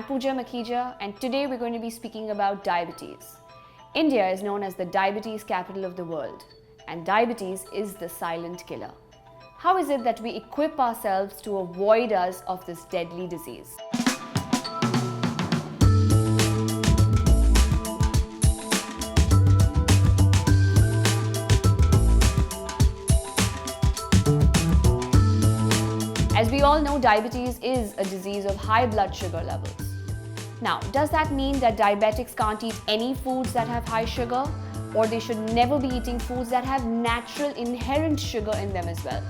I'm Pooja Makhija, and today we're going to be speaking about diabetes. India is known as the diabetes capital of the world, and diabetes is the silent killer. How is it that we equip ourselves to avoid us of this deadly disease? As we all know, diabetes is a disease of high blood sugar levels. Now, does that mean that diabetics can't eat any foods that have high sugar, or they should never be eating foods that have natural inherent sugar in them as well?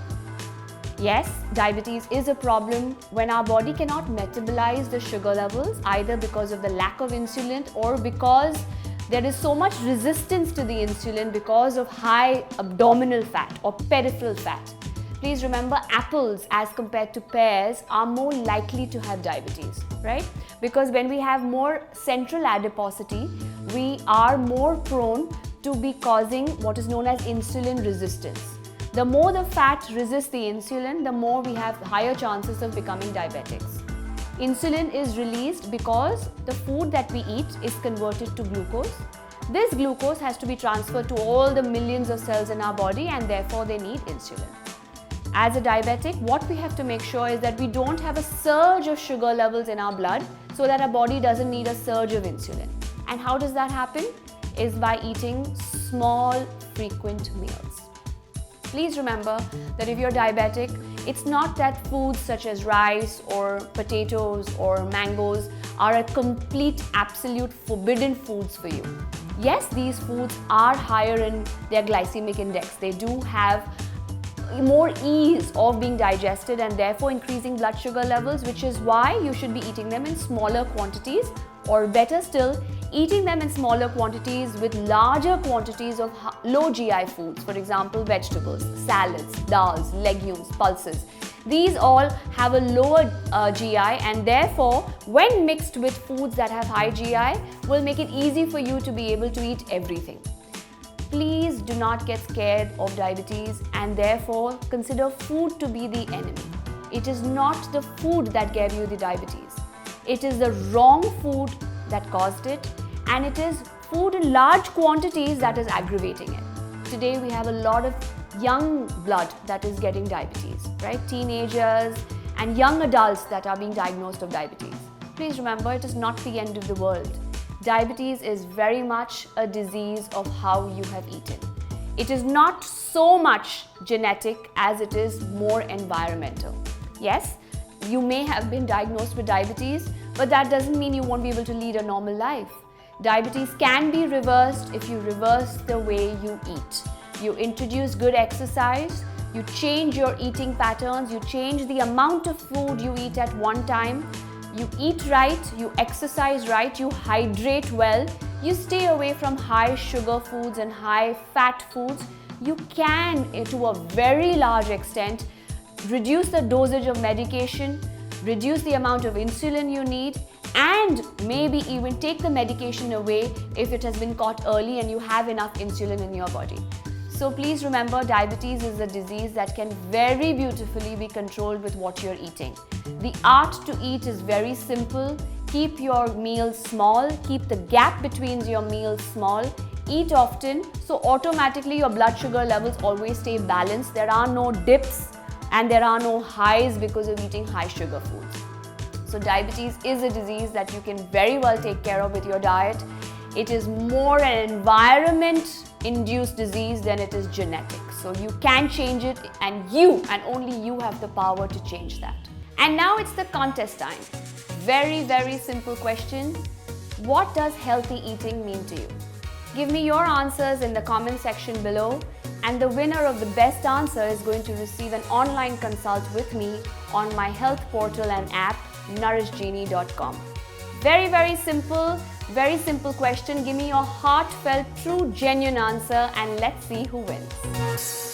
Yes, diabetes is a problem when our body cannot metabolize the sugar levels, either because of the lack of insulin or because there is so much resistance to the insulin because of high abdominal fat or peripheral fat. Please remember, apples as compared to pears are more likely to have diabetes, right? Because when we have more central adiposity, we are more prone to be causing what is known as insulin resistance. The more the fat resists the insulin, the more we have higher chances of becoming diabetics. Insulin is released because the food that we eat is converted to glucose. This glucose has to be transferred to all the millions of cells in our body, and therefore they need insulin. As a diabetic, what we have to make sure is that we don't have a surge of sugar levels in our blood so that our body doesn't need a surge of insulin. And how does that happen? Is by eating small, frequent meals. Please remember that if you're diabetic, it's not that foods such as rice or potatoes or mangoes are a complete, absolute forbidden foods for you. Yes, these foods are higher in their glycemic index. They do have more ease of being digested and therefore increasing blood sugar levels, which is why you should be eating them in smaller quantities, or better still, eating them in smaller quantities with larger quantities of low GI foods, for example, vegetables, salads, dals, legumes, pulses. These all have a lower GI, and therefore, when mixed with foods that have high GI, will make it easy for you to be able to eat everything. Please do not get scared of diabetes and therefore consider food to be the enemy. It is not the food that gave you the diabetes. It is the wrong food that caused it, and it is food in large quantities that is aggravating it. Today we have a lot of young blood that is getting diabetes, right? Teenagers and young adults that are being diagnosed of diabetes. Please remember, it is not the end of the world. Diabetes is very much a disease of how you have eaten. It is not so much genetic as it is more environmental. Yes, you may have been diagnosed with diabetes, but that doesn't mean you won't be able to lead a normal life. Diabetes can be reversed if you reverse the way you eat. You introduce good exercise, you change your eating patterns, you change the amount of food you eat at one time, you eat right, you exercise right, you hydrate well, you stay away from high sugar foods and high fat foods. You can, to a very large extent, reduce the dosage of medication, reduce the amount of insulin you need, and maybe even take the medication away if it has been caught early and you have enough insulin in your body. So please remember, diabetes is a disease that can very beautifully be controlled with what you're eating. The art to eat is very simple. Keep your meals small, keep the gap between your meals small, eat often, so automatically your blood sugar levels always stay balanced. There are no dips and there are no highs because of eating high sugar foods. So diabetes is a disease that you can very well take care of with your diet. It is more an environment-induced disease than it is genetic. So you can change it, and you and only you have the power to change that. And now it's the contest time. Very, very simple question. What does healthy eating mean to you? Give me your answers in the comment section below, and the winner of the best answer is going to receive an online consult with me on my health portal and app, nourishgenie.com. Very simple question. Give me your heartfelt, true, genuine answer, and let's see who wins.